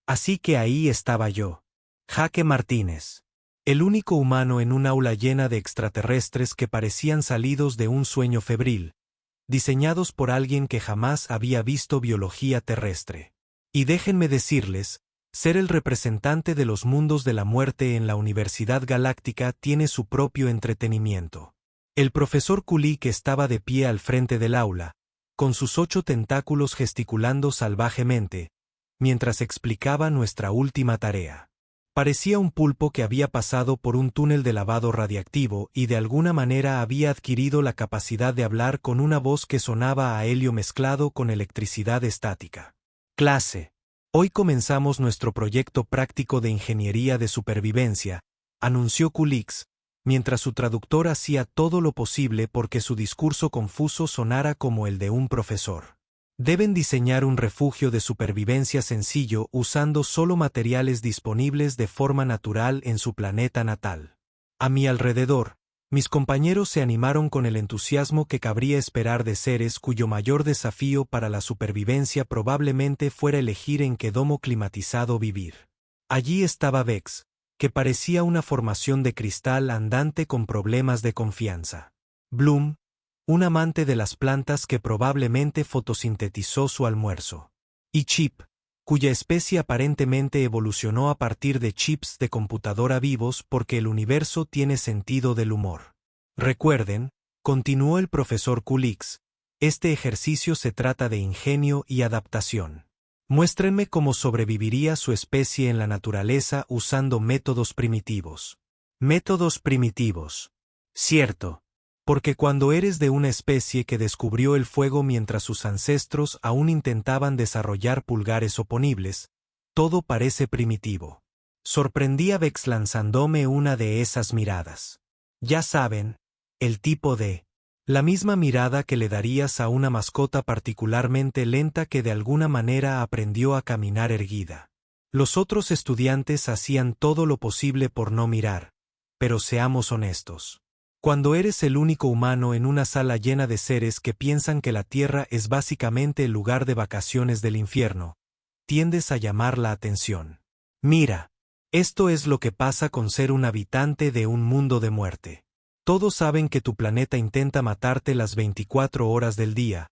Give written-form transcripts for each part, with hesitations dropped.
Así que ahí estaba yo, Jaque Martínez, el único humano en un aula llena de extraterrestres que parecían salidos de un sueño febril, diseñados por alguien que jamás había visto biología terrestre. Y déjenme decirles, ser el representante de los mundos de la muerte en la Universidad Galáctica tiene su propio entretenimiento. El profesor Kulik estaba de pie al frente del aula, con sus 8 tentáculos gesticulando salvajemente, mientras explicaba nuestra última tarea. Parecía un pulpo que había pasado por un túnel de lavado radiactivo y de alguna manera había adquirido la capacidad de hablar con una voz que sonaba a helio mezclado con electricidad estática. Clase. Hoy comenzamos nuestro proyecto práctico de ingeniería de supervivencia, anunció Kulix, mientras su traductor hacía todo lo posible porque su discurso confuso sonara como el de un profesor. Deben diseñar un refugio de supervivencia sencillo usando solo materiales disponibles de forma natural en su planeta natal. A mi alrededor, mis compañeros se animaron con el entusiasmo que cabría esperar de seres cuyo mayor desafío para la supervivencia probablemente fuera elegir en qué domo climatizado vivir. Allí estaba Vex, que parecía una formación de cristal andante con problemas de confianza. Bloom, un amante de las plantas que probablemente fotosintetizó su almuerzo. Y Chip, cuya especie aparentemente evolucionó a partir de chips de computadora vivos porque el universo tiene sentido del humor. Recuerden, continuó el profesor Kulix, este ejercicio se trata de ingenio y adaptación. Muéstrenme cómo sobreviviría su especie en la naturaleza usando métodos primitivos. Métodos primitivos. Cierto. Porque cuando eres de una especie que descubrió el fuego mientras sus ancestros aún intentaban desarrollar pulgares oponibles, todo parece primitivo. Sorprendí a Vex lanzándome una de esas miradas. Ya saben, el tipo de... La misma mirada que le darías a una mascota particularmente lenta que de alguna manera aprendió a caminar erguida. Los otros estudiantes hacían todo lo posible por no mirar, pero seamos honestos. Cuando eres el único humano en una sala llena de seres que piensan que la Tierra es básicamente el lugar de vacaciones del infierno, tiendes a llamar la atención. Mira, esto es lo que pasa con ser un habitante de un mundo de muerte. Todos saben que tu planeta intenta matarte las 24 horas del día,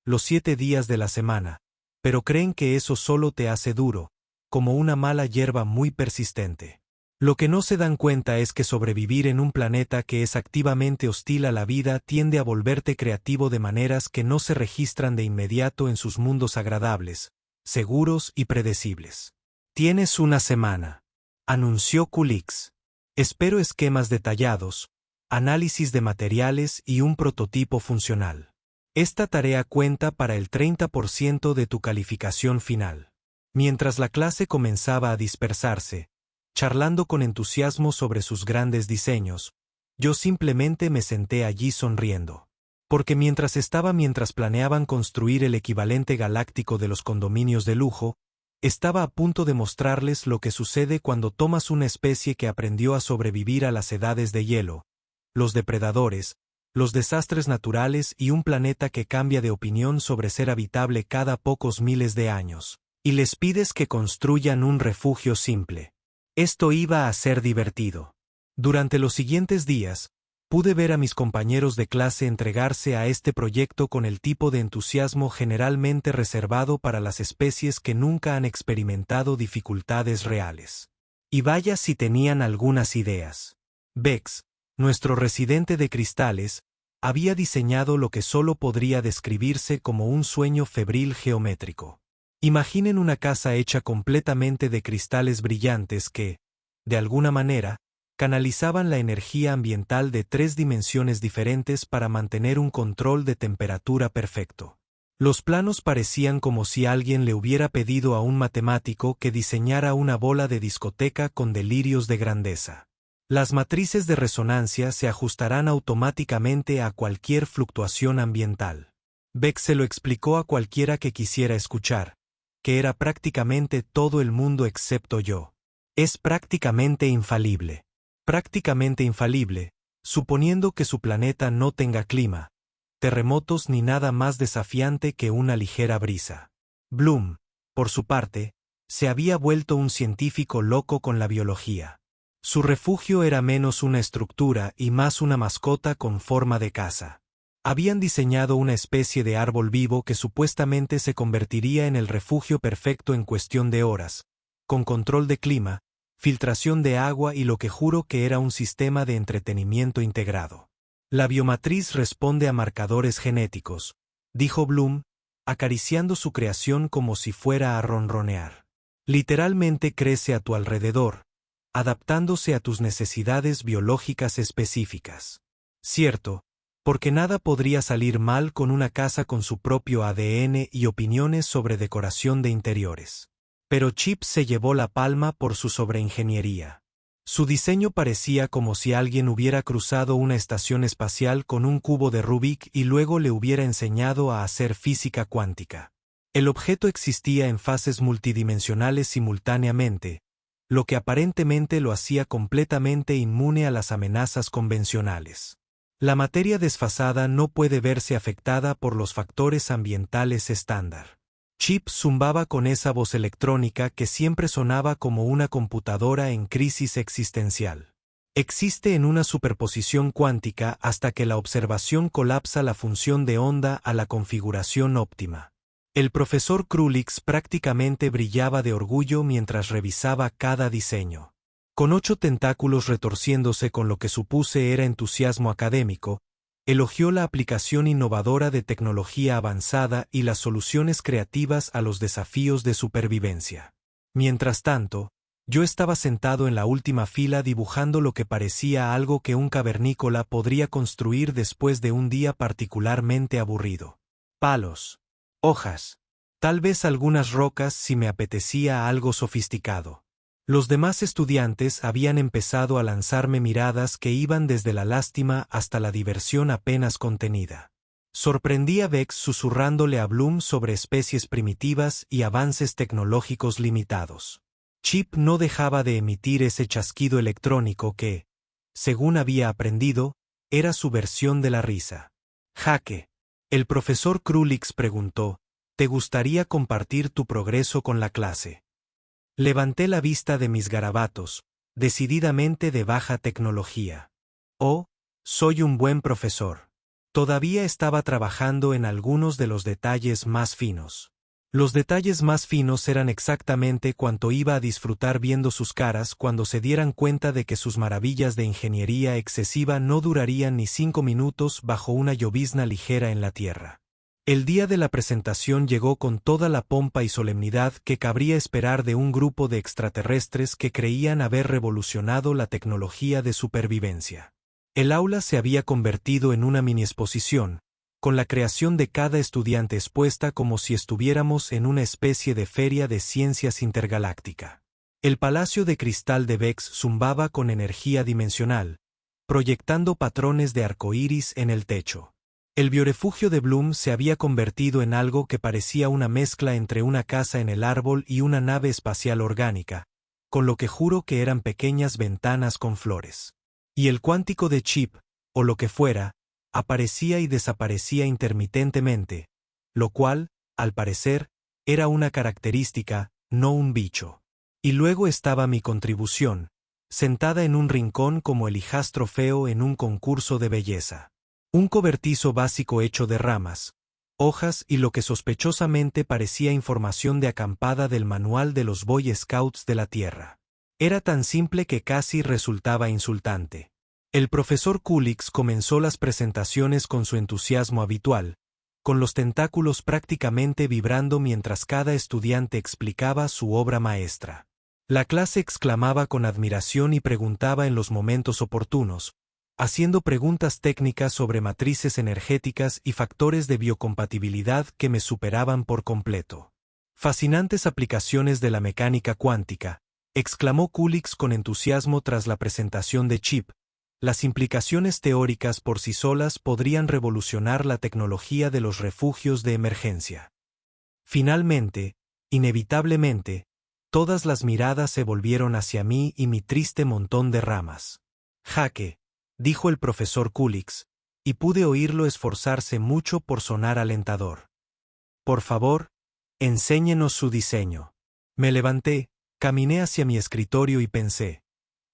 los 7 días de la semana, pero creen que eso solo te hace duro, como una mala hierba muy persistente. Lo que no se dan cuenta es que sobrevivir en un planeta que es activamente hostil a la vida tiende a volverte creativo de maneras que no se registran de inmediato en sus mundos agradables, seguros y predecibles. Tienes una semana, anunció Kulix. Espero esquemas detallados, análisis de materiales y un prototipo funcional. Esta tarea cuenta para el 30% de tu calificación final. Mientras la clase comenzaba a dispersarse, charlando con entusiasmo sobre sus grandes diseños, yo simplemente me senté allí sonriendo. Porque mientras planeaban construir el equivalente galáctico de los condominios de lujo, estaba a punto de mostrarles lo que sucede cuando tomas una especie que aprendió a sobrevivir a las edades de hielo, los depredadores, los desastres naturales y un planeta que cambia de opinión sobre ser habitable cada pocos miles de años, y les pides que construyan un refugio simple. Esto iba a ser divertido. Durante los siguientes días, pude ver a mis compañeros de clase entregarse a este proyecto con el tipo de entusiasmo generalmente reservado para las especies que nunca han experimentado dificultades reales. Y vaya si tenían algunas ideas. Vex, nuestro residente de cristales, había diseñado lo que solo podría describirse como un sueño febril geométrico. Imaginen una casa hecha completamente de cristales brillantes que, de alguna manera, canalizaban la energía ambiental de 3 dimensiones diferentes para mantener un control de temperatura perfecto. Los planos parecían como si alguien le hubiera pedido a un matemático que diseñara una bola de discoteca con delirios de grandeza. Las matrices de resonancia se ajustarán automáticamente a cualquier fluctuación ambiental. Beck se lo explicó a cualquiera que quisiera escuchar, que era prácticamente todo el mundo excepto yo. Es prácticamente infalible. Prácticamente infalible, suponiendo que su planeta no tenga clima, terremotos ni nada más desafiante que una ligera brisa. Bloom, por su parte, Se había vuelto un científico loco con la biología. Su refugio era menos una estructura y más una mascota con forma de casa. Habían diseñado una especie de árbol vivo que supuestamente se convertiría en el refugio perfecto en cuestión de horas, con control de clima, filtración de agua y lo que juro que era un sistema de entretenimiento integrado. La biomatriz responde a marcadores genéticos, dijo Bloom, acariciando su creación como si fuera a ronronear. Literalmente crece a tu alrededor, adaptándose a tus necesidades biológicas específicas. Cierto, porque nada podría salir mal con una casa con su propio ADN y opiniones sobre decoración de interiores. Pero Chip se llevó la palma por su sobreingeniería. Su diseño parecía como si alguien hubiera cruzado una estación espacial con un cubo de Rubik y luego le hubiera enseñado a hacer física cuántica. El objeto existía en fases multidimensionales simultáneamente, lo que aparentemente lo hacía completamente inmune a las amenazas convencionales. La materia desfasada no puede verse afectada por los factores ambientales estándar. Chip zumbaba con esa voz electrónica que siempre sonaba como una computadora en crisis existencial. Existe en una superposición cuántica hasta que la observación colapsa la función de onda a la configuración óptima. El profesor Krulix prácticamente brillaba de orgullo mientras revisaba cada diseño. Con 8 tentáculos retorciéndose con lo que supuse era entusiasmo académico, elogió la aplicación innovadora de tecnología avanzada y las soluciones creativas a los desafíos de supervivencia. Mientras tanto, yo estaba sentado en la última fila dibujando lo que parecía algo que un cavernícola podría construir después de un día particularmente aburrido. Palos, hojas, tal vez algunas rocas si me apetecía algo sofisticado. Los demás estudiantes habían empezado a lanzarme miradas que iban desde la lástima hasta la diversión apenas contenida. Sorprendí a Bex susurrándole a Bloom sobre especies primitivas y avances tecnológicos limitados. Chip no dejaba de emitir ese chasquido electrónico que, según había aprendido, era su versión de la risa. Jaque. El profesor Krulix preguntó, ¿te gustaría compartir tu progreso con la clase? Levanté la vista de mis garabatos, decididamente de baja tecnología. Oh, soy un buen profesor. Todavía estaba trabajando en algunos de los detalles más finos. Los detalles más finos eran exactamente cuanto iba a disfrutar viendo sus caras cuando se dieran cuenta de que sus maravillas de ingeniería excesiva no durarían ni 5 minutos bajo una llovizna ligera en la Tierra. El día de la presentación llegó con toda la pompa y solemnidad que cabría esperar de un grupo de extraterrestres que creían haber revolucionado la tecnología de supervivencia. El aula se había convertido en una mini exposición, con la creación de cada estudiante expuesta como si estuviéramos en una especie de feria de ciencias intergaláctica. El palacio de cristal de Bex zumbaba con energía dimensional, proyectando patrones de arcoíris en el techo. El biorefugio de Bloom se había convertido en algo que parecía una mezcla entre una casa en el árbol y una nave espacial orgánica, con lo que juro que eran pequeñas ventanas con flores. Y el cuántico de Chip, o lo que fuera, aparecía y desaparecía intermitentemente, lo cual, al parecer, era una característica, no un bicho. Y luego estaba mi contribución, sentada en un rincón como el hijastro feo en un concurso de belleza. Un cobertizo básico hecho de ramas, hojas y lo que sospechosamente parecía información de acampada del manual de los Boy Scouts de la Tierra. Era tan simple que casi resultaba insultante. El profesor Krulix comenzó las presentaciones con su entusiasmo habitual, con los tentáculos prácticamente vibrando mientras cada estudiante explicaba su obra maestra. La clase exclamaba con admiración y preguntaba en los momentos oportunos, haciendo preguntas técnicas sobre matrices energéticas y factores de biocompatibilidad que me superaban por completo. Fascinantes aplicaciones de la mecánica cuántica, exclamó Krulix con entusiasmo tras la presentación de Chip. Las implicaciones teóricas por sí solas podrían revolucionar la tecnología de los refugios de emergencia. Finalmente, inevitablemente, todas las miradas se volvieron hacia mí y mi triste montón de ramas. Jaque, dijo el profesor Krulix, y pude oírlo esforzarse mucho por sonar alentador. Por favor, enséñenos su diseño. Me levanté, caminé hacia mi escritorio y pensé.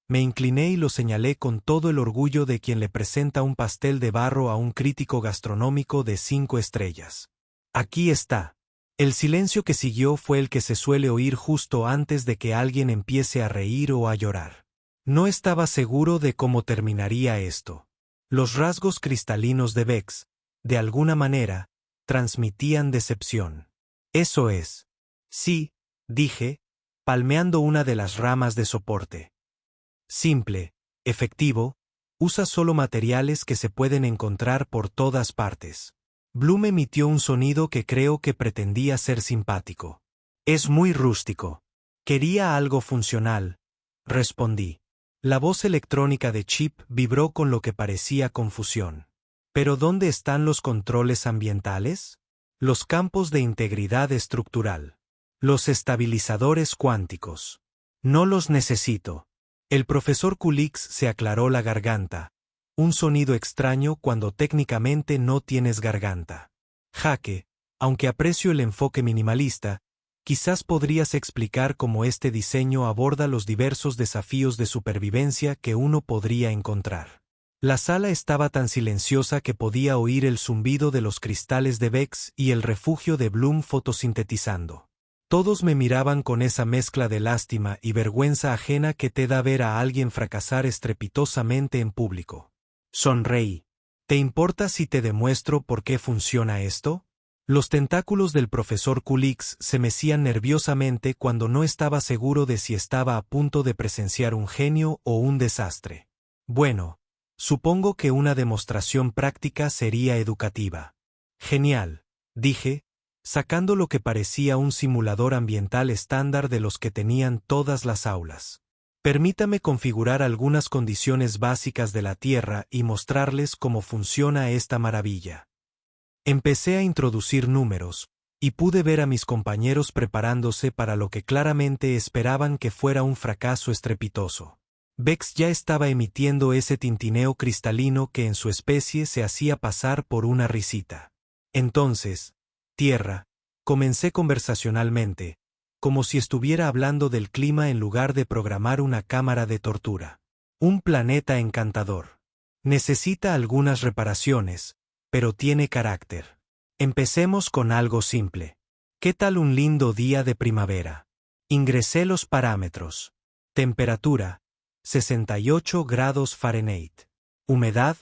Me incliné y lo señalé con todo el orgullo de quien le presenta un pastel de barro a un crítico gastronómico de 5 estrellas. Aquí está. El silencio que siguió fue el que se suele oír justo antes de que alguien empiece a reír o a llorar. No estaba seguro de cómo terminaría esto. Los rasgos cristalinos de Bex, de alguna manera, transmitían decepción. Eso es. Sí, dije, palmeando una de las ramas de soporte. Simple, efectivo, usa solo materiales que se pueden encontrar por todas partes. Bloom emitió un sonido que creo que pretendía ser simpático. Es muy rústico. Quería algo funcional, respondí. La voz electrónica de Chip vibró con lo que parecía confusión. ¿Pero dónde están los controles ambientales? Los campos de integridad estructural. Los estabilizadores cuánticos. No los necesito. El profesor Kulix se aclaró la garganta. Un sonido extraño cuando técnicamente no tienes garganta. Jaque, aunque aprecio el enfoque minimalista, quizás podrías explicar cómo este diseño aborda los diversos desafíos de supervivencia que uno podría encontrar. La sala estaba tan silenciosa que podía oír el zumbido de los cristales de Bex y el refugio de Bloom fotosintetizando. Todos me miraban con esa mezcla de lástima y vergüenza ajena que te da ver a alguien fracasar estrepitosamente en público. Sonreí. ¿Te importa si te demuestro por qué funciona esto? Los tentáculos del profesor Kulix se mecían nerviosamente cuando no estaba seguro de si estaba a punto de presenciar un genio o un desastre. Bueno, supongo que una demostración práctica sería educativa. Genial, dije, sacando lo que parecía un simulador ambiental estándar de los que tenían todas las aulas. Permítame configurar algunas condiciones básicas de la Tierra y mostrarles cómo funciona esta maravilla. Empecé a introducir números, y pude ver a mis compañeros preparándose para lo que claramente esperaban que fuera un fracaso estrepitoso. Bex ya estaba emitiendo ese tintineo cristalino que en su especie se hacía pasar por una risita. Entonces, Tierra, comencé conversacionalmente, como si estuviera hablando del clima en lugar de programar una cámara de tortura. Un planeta encantador. Necesita algunas reparaciones, pero tiene carácter. Empecemos con algo simple. ¿Qué tal un lindo día de primavera? Ingresé los parámetros. Temperatura, 68 grados Fahrenheit. Humedad,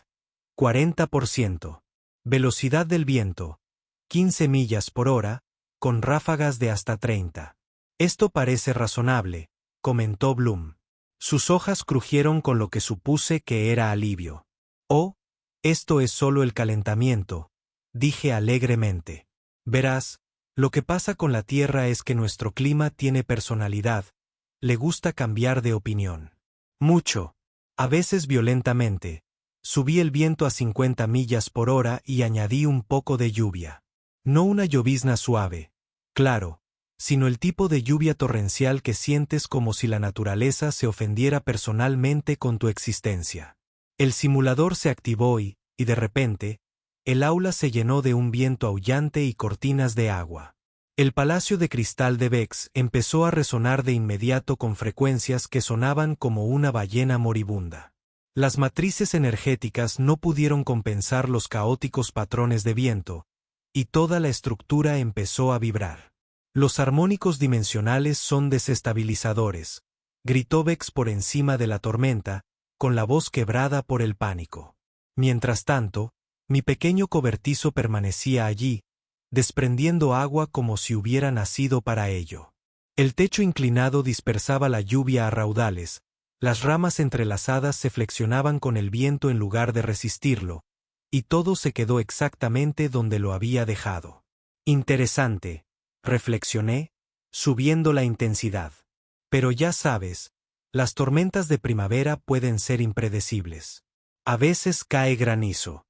40%. Velocidad del viento, 15 millas por hora, con ráfagas de hasta 30. Esto parece razonable, comentó Bloom. Sus hojas crujieron con lo que supuse que era alivio. Oh, esto es solo el calentamiento, dije alegremente. Verás, lo que pasa con la Tierra es que nuestro clima tiene personalidad, le gusta cambiar de opinión. Mucho, a veces violentamente. Subí el viento a 50 millas por hora y añadí un poco de lluvia. No una llovizna suave, claro, sino el tipo de lluvia torrencial que sientes como si la naturaleza se ofendiera personalmente con tu existencia. El simulador se activó y, de repente, el aula se llenó de un viento aullante y cortinas de agua. El palacio de cristal de Bex empezó a resonar de inmediato con frecuencias que sonaban como una ballena moribunda. Las matrices energéticas no pudieron compensar los caóticos patrones de viento, y toda la estructura empezó a vibrar. Los armónicos dimensionales son desestabilizadores, gritó Bex por encima de la tormenta, con la voz quebrada por el pánico. Mientras tanto, mi pequeño cobertizo permanecía allí, desprendiendo agua como si hubiera nacido para ello. El techo inclinado dispersaba la lluvia a raudales, las ramas entrelazadas se flexionaban con el viento en lugar de resistirlo, y todo se quedó exactamente donde lo había dejado. Interesante, reflexioné, subiendo la intensidad. Pero ya sabes, las tormentas de primavera pueden ser impredecibles. A veces cae granizo.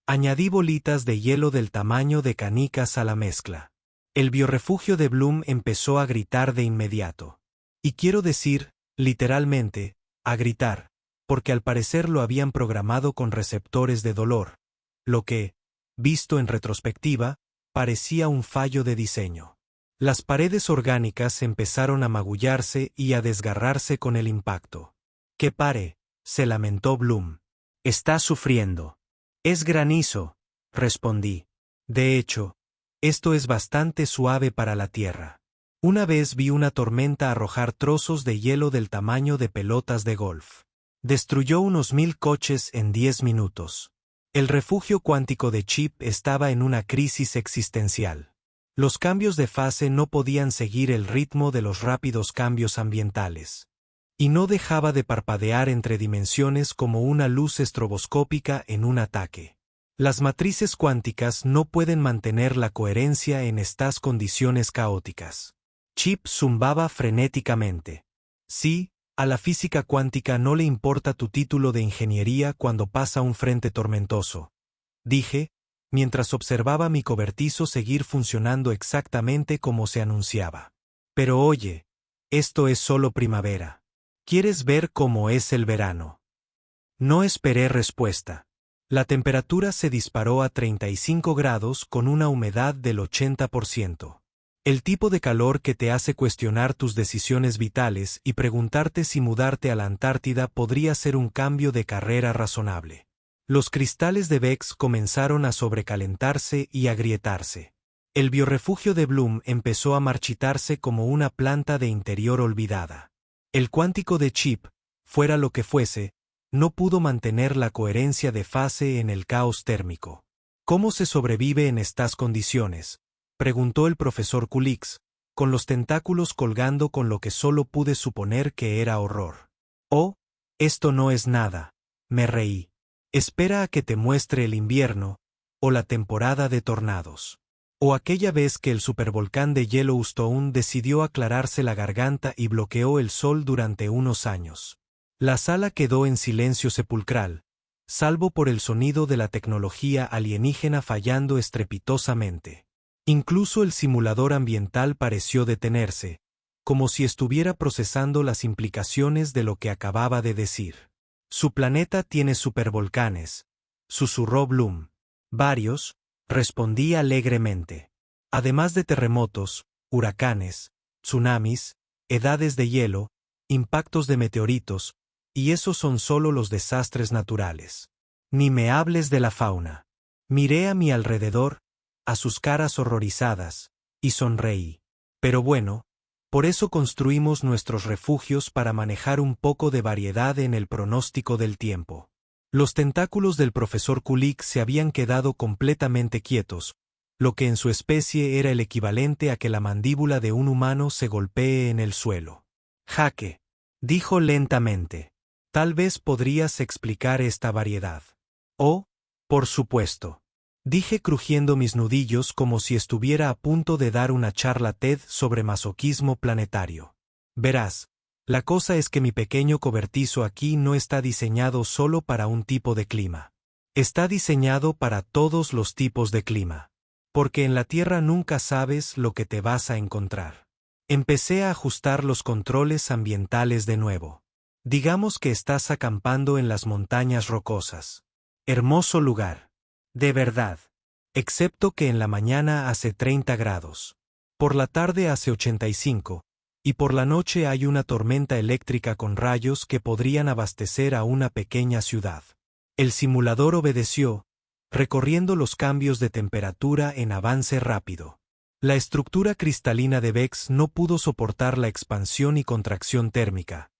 Añadí bolitas de hielo del tamaño de canicas a la mezcla. El biorrefugio de Bloom empezó a gritar de inmediato. Y quiero decir, literalmente, a gritar, porque al parecer lo habían programado con receptores de dolor, lo que, visto en retrospectiva, parecía un fallo de diseño. Las paredes orgánicas empezaron a magullarse y a desgarrarse con el impacto. —¡Que pare! —se lamentó Bloom. —Está sufriendo. —Es granizo —respondí. De hecho, esto es bastante suave para la tierra. Una vez vi una tormenta arrojar trozos de hielo del tamaño de pelotas de golf. Destruyó unos 1000 coches en 10 minutos. El refugio cuántico de Chip estaba en una crisis existencial. Los cambios de fase no podían seguir el ritmo de los rápidos cambios ambientales. Y no dejaba de parpadear entre dimensiones como una luz estroboscópica en un ataque. Las matrices cuánticas no pueden mantener la coherencia en estas condiciones caóticas. Chip zumbaba frenéticamente. Sí, a la física cuántica no le importa tu título de ingeniería cuando pasa un frente tormentoso, dije, mientras observaba mi cobertizo seguir funcionando exactamente como se anunciaba. Pero oye, esto es solo primavera. ¿Quieres ver cómo es el verano? No esperé respuesta. La temperatura se disparó a 35 grados con una humedad del 80%. El tipo de calor que te hace cuestionar tus decisiones vitales y preguntarte si mudarte a la Antártida podría ser un cambio de carrera razonable. Los cristales de Bex comenzaron a sobrecalentarse y agrietarse. El biorrefugio de Bloom empezó a marchitarse como una planta de interior olvidada. El cuántico de Chip, fuera lo que fuese, no pudo mantener la coherencia de fase en el caos térmico. ¿Cómo se sobrevive en estas condiciones?, preguntó el profesor Kulix, con los tentáculos colgando con lo que solo pude suponer que era horror. Oh, esto no es nada, me reí. Espera a que te muestre el invierno, o la temporada de tornados. O aquella vez que el supervolcán de Yellowstone decidió aclararse la garganta y bloqueó el sol durante unos años. La sala quedó en silencio sepulcral, salvo por el sonido de la tecnología alienígena fallando estrepitosamente. Incluso el simulador ambiental pareció detenerse, como si estuviera procesando las implicaciones de lo que acababa de decir. Su planeta tiene supervolcanes, susurró Bloom. Varios, respondí alegremente. Además de terremotos, huracanes, tsunamis, edades de hielo, impactos de meteoritos, y esos son solo los desastres naturales. Ni me hables de la fauna. Miré a mi alrededor, a sus caras horrorizadas, y sonreí. Pero bueno, por eso construimos nuestros refugios para manejar un poco de variedad en el pronóstico del tiempo. Los tentáculos del profesor Kulik se habían quedado completamente quietos, lo que en su especie era el equivalente a que la mandíbula de un humano se golpee en el suelo. Jaque, dijo lentamente, tal vez podrías explicar esta variedad. Oh, por supuesto. Dije crujiendo mis nudillos como si estuviera a punto de dar una charla TED sobre masoquismo planetario. Verás, la cosa es que mi pequeño cobertizo aquí no está diseñado solo para un tipo de clima. Está diseñado para todos los tipos de clima. Porque en la Tierra nunca sabes lo que te vas a encontrar. Empecé a ajustar los controles ambientales de nuevo. Digamos que estás acampando en las montañas rocosas. Hermoso lugar. De verdad. Excepto que en la mañana hace 30 grados. Por la tarde hace 85, y por la noche hay una tormenta eléctrica con rayos que podrían abastecer a una pequeña ciudad. El simulador obedeció, recorriendo los cambios de temperatura en avance rápido. La estructura cristalina de Bex no pudo soportar la expansión y contracción térmica.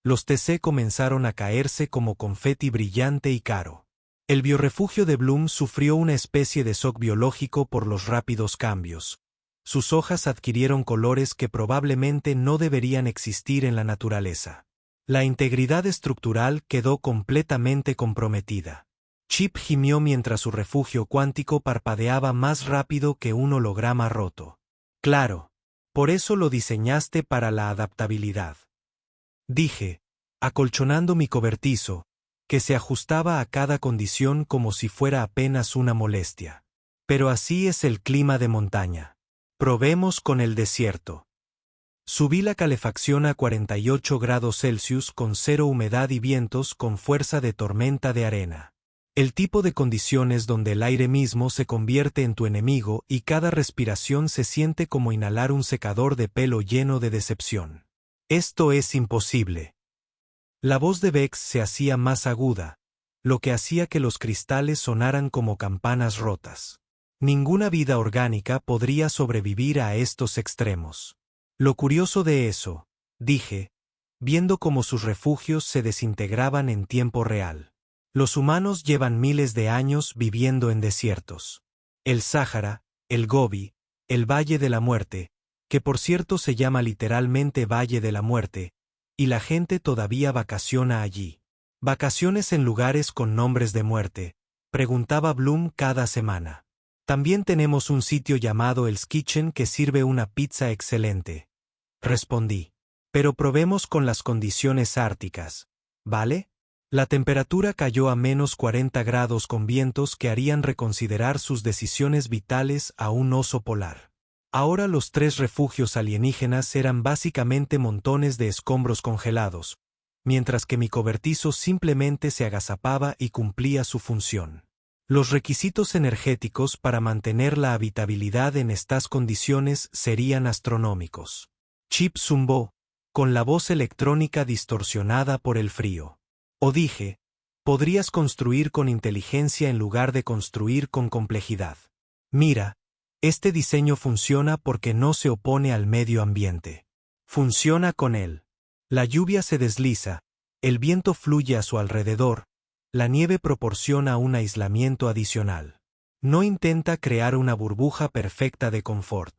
Los TC comenzaron a caerse como confeti brillante y caro. El biorrefugio de Bloom sufrió una especie de shock biológico por los rápidos cambios. Sus hojas adquirieron colores que probablemente no deberían existir en la naturaleza. La integridad estructural quedó completamente comprometida. Chip gimió mientras su refugio cuántico parpadeaba más rápido que un holograma roto. Claro, por eso lo diseñaste para la adaptabilidad. Dije, acolchonando mi cobertizo, que se ajustaba a cada condición como si fuera apenas una molestia. Pero así es el clima de montaña. Probemos con el desierto. Subí la calefacción a 48 grados Celsius con cero humedad y vientos con fuerza de tormenta de arena. El tipo de condiciones donde el aire mismo se convierte en tu enemigo y cada respiración se siente como inhalar un secador de pelo lleno de decepción. Esto es imposible. La voz de Bex se hacía más aguda, lo que hacía que los cristales sonaran como campanas rotas. Ninguna vida orgánica podría sobrevivir a estos extremos. Lo curioso de eso, dije, viendo cómo sus refugios se desintegraban en tiempo real. Los humanos llevan miles de años viviendo en desiertos. El Sáhara, el Gobi, el Valle de la Muerte, que por cierto se llama literalmente Valle de la Muerte, y la gente todavía vacaciona allí. ¿Vacaciones en lugares con nombres de muerte?, preguntaba Bloom cada semana. También tenemos un sitio llamado Hell's Kitchen que sirve una pizza excelente. Respondí. Pero probemos con las condiciones árticas, ¿vale? La temperatura cayó a menos 40 grados con vientos que harían reconsiderar sus decisiones vitales a un oso polar. Ahora los 3 refugios alienígenas eran básicamente montones de escombros congelados, mientras que mi cobertizo simplemente se agazapaba y cumplía su función. Los requisitos energéticos para mantener la habitabilidad en estas condiciones serían astronómicos. Chip zumbó, con la voz electrónica distorsionada por el frío. O dije, podrías construir con inteligencia en lugar de construir con complejidad. Mira, este diseño funciona porque no se opone al medio ambiente. Funciona con él. La lluvia se desliza, el viento fluye a su alrededor, la nieve proporciona un aislamiento adicional. No intenta crear una burbuja perfecta de confort.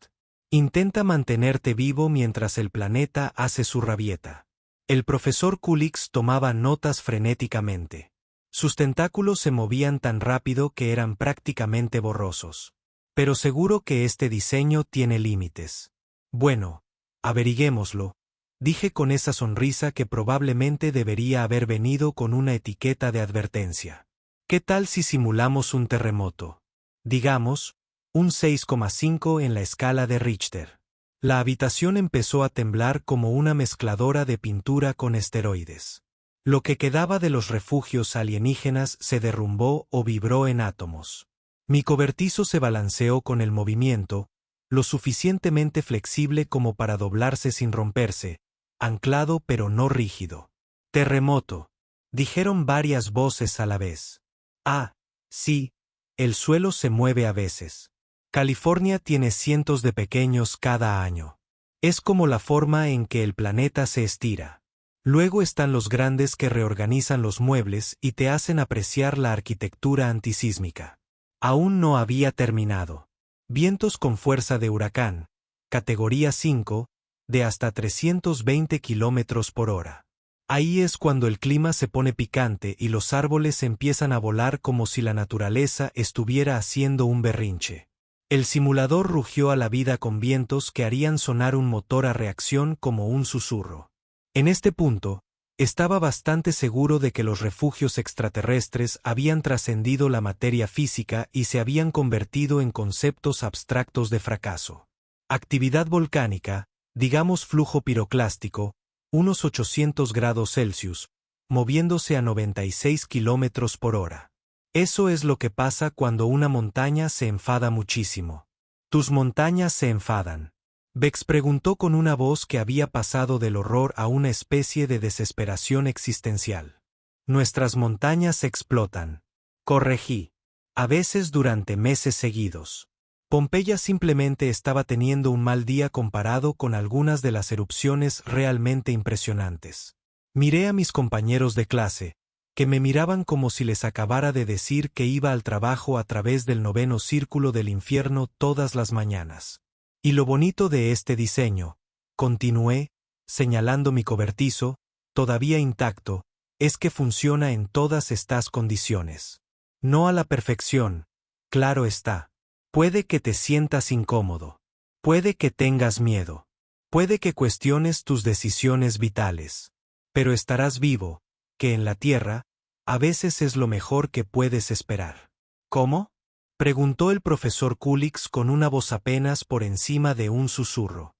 Intenta mantenerte vivo mientras el planeta hace su rabieta. El profesor Kulix tomaba notas frenéticamente. Sus tentáculos se movían tan rápido que eran prácticamente borrosos. Pero seguro que este diseño tiene límites. Bueno, averiguémoslo, dije con esa sonrisa que probablemente debería haber venido con una etiqueta de advertencia. ¿Qué tal si simulamos un terremoto? Digamos, un 6,5 en la escala de Richter. La habitación empezó a temblar como una mezcladora de pintura con esteroides. Lo que quedaba de los refugios alienígenas se derrumbó o vibró en átomos. Mi cobertizo se balanceó con el movimiento, lo suficientemente flexible como para doblarse sin romperse, anclado pero no rígido. Terremoto, dijeron varias voces a la vez. Ah, sí, el suelo se mueve a veces. California tiene cientos de pequeños cada año. Es como la forma en que el planeta se estira. Luego están los grandes que reorganizan los muebles y te hacen apreciar la arquitectura antisísmica. Aún no había terminado. Vientos con fuerza de huracán, categoría 5, de hasta 320 kilómetros por hora. Ahí es cuando el clima se pone picante y los árboles empiezan a volar como si la naturaleza estuviera haciendo un berrinche. El simulador rugió a la vida con vientos que harían sonar un motor a reacción como un susurro. En este punto, estaba bastante seguro de que los refugios extraterrestres habían trascendido la materia física y se habían convertido en conceptos abstractos de fracaso. Actividad volcánica, digamos flujo piroclástico, unos 800 grados Celsius, moviéndose a 96 kilómetros por hora. Eso es lo que pasa cuando una montaña se enfada muchísimo. Tus montañas se enfadan. Bex preguntó con una voz que había pasado del horror a una especie de desesperación existencial. Nuestras montañas explotan. Corregí. A veces durante meses seguidos. Pompeya simplemente estaba teniendo un mal día comparado con algunas de las erupciones realmente impresionantes. Miré a mis compañeros de clase, que me miraban como si les acabara de decir que iba al trabajo a través del 9º círculo del infierno todas las mañanas. Y lo bonito de este diseño, continué, señalando mi cobertizo, todavía intacto, es que funciona en todas estas condiciones. No a la perfección, claro está. Puede que te sientas incómodo. Puede que tengas miedo. Puede que cuestiones tus decisiones vitales. Pero estarás vivo, que en la Tierra, a veces es lo mejor que puedes esperar. ¿Cómo? Preguntó el profesor Kulix con una voz apenas por encima de un susurro.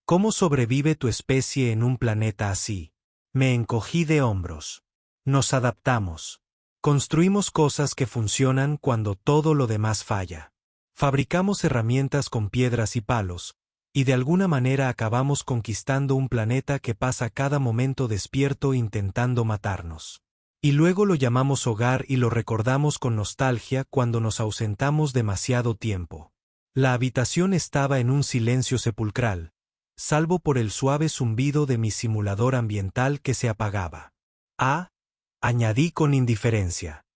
¿Cómo sobrevive tu especie en un planeta así? Me encogí de hombros. Nos adaptamos. Construimos cosas que funcionan cuando todo lo demás falla. Fabricamos herramientas con piedras y palos, y de alguna manera acabamos conquistando un planeta que pasa cada momento despierto intentando matarnos. Y luego lo llamamos hogar y lo recordamos con nostalgia cuando nos ausentamos demasiado tiempo. La habitación estaba en un silencio sepulcral, salvo por el suave zumbido de mi simulador ambiental que se apagaba. Añadí con indiferencia.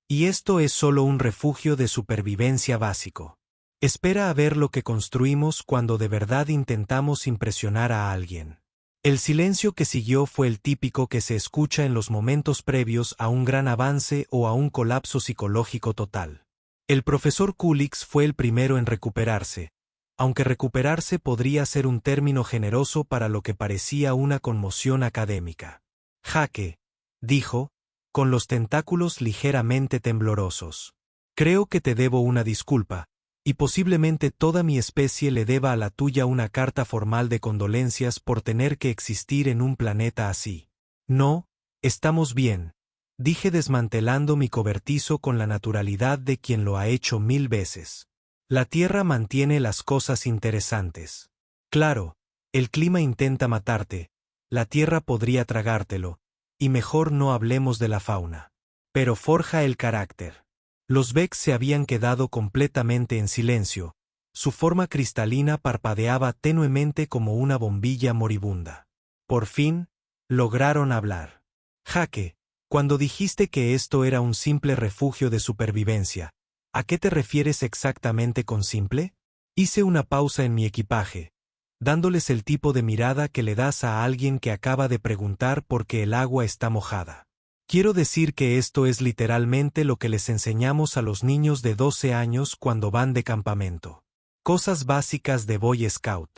Y esto es solo un refugio de supervivencia básico. Espera a ver lo que construimos cuando de verdad intentamos impresionar a alguien. El silencio que siguió fue el típico que se escucha en los momentos previos a un gran avance o a un colapso psicológico total. El profesor Kulix fue el primero en recuperarse, aunque recuperarse podría ser un término generoso para lo que parecía una conmoción académica. Jake, dijo, con los tentáculos ligeramente temblorosos. Creo que te debo una disculpa, y posiblemente toda mi especie le deba a la tuya una carta formal de condolencias por tener que existir en un planeta así. No, estamos bien, dije desmantelando mi cobertizo con la naturalidad de quien lo ha hecho 1000 veces. La Tierra mantiene las cosas interesantes. Claro, el clima intenta matarte, la Tierra podría tragártelo, y mejor no hablemos de la fauna. Pero forja el carácter. Los Vex se habían quedado completamente en silencio, su forma cristalina parpadeaba tenuemente como una bombilla moribunda. Por fin, lograron hablar. Jake, cuando dijiste que esto era un simple refugio de supervivencia, ¿a qué te refieres exactamente con simple? Hice una pausa en mi equipaje, dándoles el tipo de mirada que le das a alguien que acaba de preguntar por qué el agua está mojada. Quiero decir que esto es literalmente lo que les enseñamos a los niños de 12 años cuando van de campamento. Cosas básicas de Boy Scout.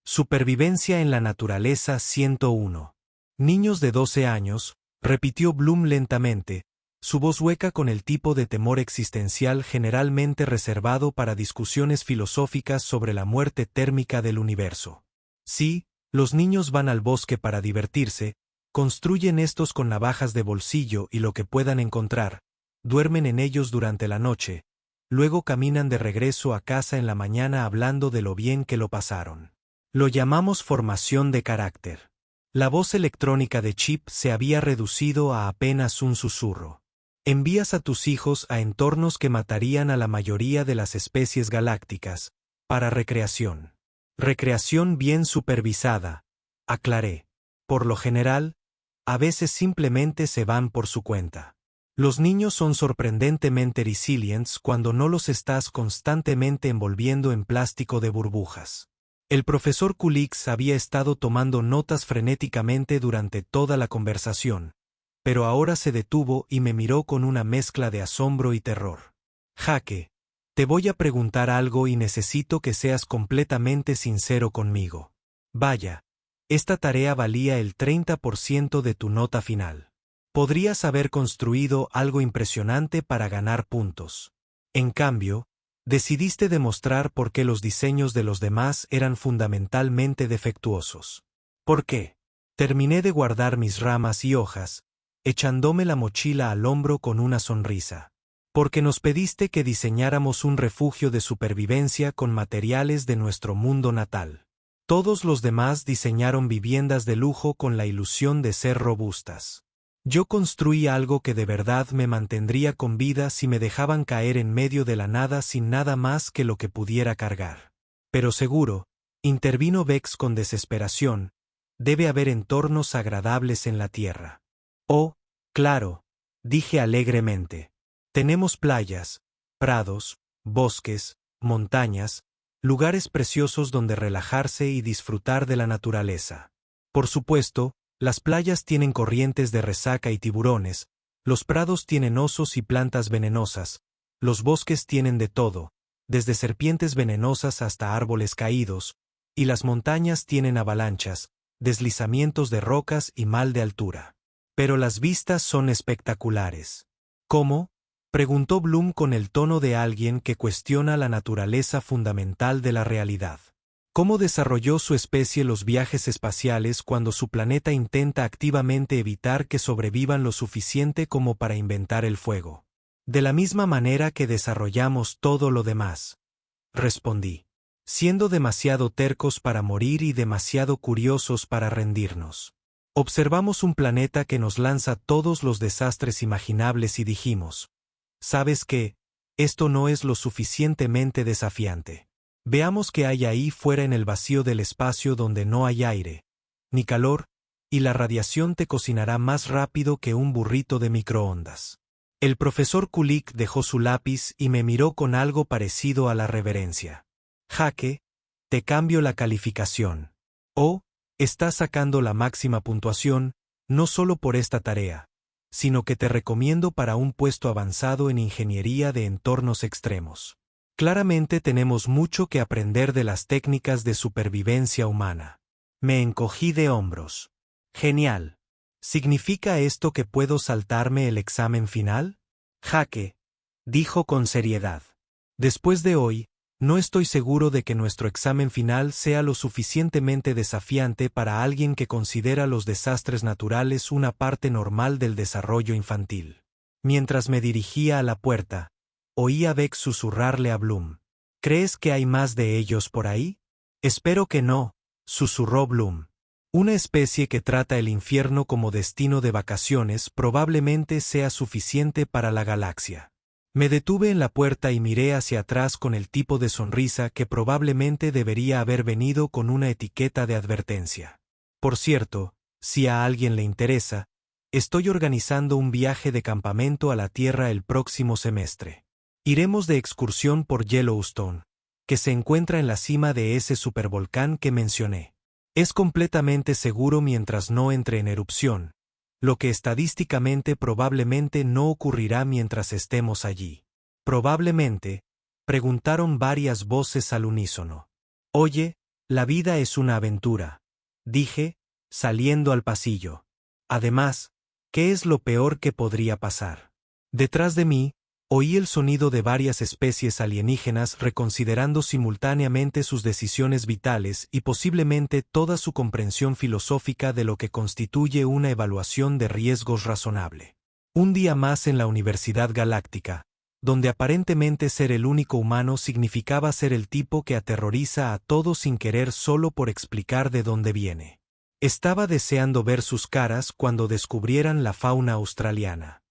Supervivencia en la naturaleza 101. Niños de 12 años, repitió Bloom lentamente, su voz hueca con el tipo de temor existencial generalmente reservado para discusiones filosóficas sobre la muerte térmica del universo. Sí, los niños van al bosque para divertirse, construyen estos con navajas de bolsillo y lo que puedan encontrar, duermen en ellos durante la noche, luego caminan de regreso a casa en la mañana hablando de lo bien que lo pasaron. Lo llamamos formación de carácter. La voz electrónica de Chip se había reducido a apenas un susurro. Envías a tus hijos a entornos que matarían a la mayoría de las especies galácticas, para recreación. Recreación bien supervisada, aclaré. Por lo general, a veces simplemente se van por su cuenta. Los niños son sorprendentemente resilientes cuando no los estás constantemente envolviendo en plástico de burbujas. El profesor Kulix había estado tomando notas frenéticamente durante toda la conversación, pero ahora se detuvo y me miró con una mezcla de asombro y terror. Jake, te voy a preguntar algo y necesito que seas completamente sincero conmigo. Vaya, esta tarea valía el 30% de tu nota final. Podrías haber construido algo impresionante para ganar puntos. En cambio, decidiste demostrar por qué los diseños de los demás eran fundamentalmente defectuosos. ¿Por qué? Terminé de guardar mis ramas y hojas, echándome la mochila al hombro con una sonrisa. Porque nos pediste que diseñáramos un refugio de supervivencia con materiales de nuestro mundo natal. Todos los demás diseñaron viviendas de lujo con la ilusión de ser robustas. Yo construí algo que de verdad me mantendría con vida si me dejaban caer en medio de la nada sin nada más que lo que pudiera cargar. Pero seguro, intervino Vex con desesperación, debe haber entornos agradables en la Tierra. Oh, claro, dije alegremente. Tenemos playas, prados, bosques, montañas, lugares preciosos donde relajarse y disfrutar de la naturaleza. Por supuesto, las playas tienen corrientes de resaca y tiburones, los prados tienen osos y plantas venenosas, los bosques tienen de todo, desde serpientes venenosas hasta árboles caídos, y las montañas tienen avalanchas, deslizamientos de rocas y mal de altura. Pero las vistas son espectaculares. ¿Cómo? Preguntó Bloom con el tono de alguien que cuestiona la naturaleza fundamental de la realidad. ¿Cómo desarrolló su especie los viajes espaciales cuando su planeta intenta activamente evitar que sobrevivan lo suficiente como para inventar el fuego? De la misma manera que desarrollamos todo lo demás, respondí, siendo demasiado tercos para morir y demasiado curiosos para rendirnos. Observamos un planeta que nos lanza todos los desastres imaginables y dijimos, ¿sabes qué? Esto no es lo suficientemente desafiante. Veamos qué hay ahí fuera en el vacío del espacio donde no hay aire, ni calor, y la radiación te cocinará más rápido que un burrito de microondas. El profesor Kulik dejó su lápiz y me miró con algo parecido a la reverencia. Jake, te cambio la calificación. Oh, estás sacando la máxima puntuación, no solo por esta tarea, sino que te recomiendo para un puesto avanzado en ingeniería de entornos extremos. Claramente tenemos mucho que aprender de las técnicas de supervivencia humana. Me encogí de hombros. Genial. ¿Significa esto que puedo saltarme el examen final? Jake, dijo con seriedad. Después de hoy, no estoy seguro de que nuestro examen final sea lo suficientemente desafiante para alguien que considera los desastres naturales una parte normal del desarrollo infantil. Mientras me dirigía a la puerta, oí a Beck susurrarle a Bloom. ¿Crees que hay más de ellos por ahí? Espero que no, susurró Bloom. Una especie que trata el infierno como destino de vacaciones probablemente sea suficiente para la galaxia. Me detuve en la puerta y miré hacia atrás con el tipo de sonrisa que probablemente debería haber venido con una etiqueta de advertencia. Por cierto, si a alguien le interesa, estoy organizando un viaje de campamento a la Tierra el próximo semestre. Iremos de excursión por Yellowstone, que se encuentra en la cima de ese supervolcán que mencioné. Es completamente seguro mientras no entre en erupción, lo que estadísticamente probablemente no ocurrirá mientras estemos allí. Probablemente, preguntaron varias voces al unísono. Oye, la vida es una aventura, dije, saliendo al pasillo. Además, ¿qué es lo peor que podría pasar? Detrás de mí, oí el sonido de varias especies alienígenas reconsiderando simultáneamente sus decisiones vitales y posiblemente toda su comprensión filosófica de lo que constituye una evaluación de riesgos razonable. Un día más en la Universidad Galáctica, donde aparentemente ser el único humano significaba ser el tipo que aterroriza a todos sin querer solo por explicar de dónde viene. Estaba deseando ver sus caras cuando descubrieran la fauna australiana.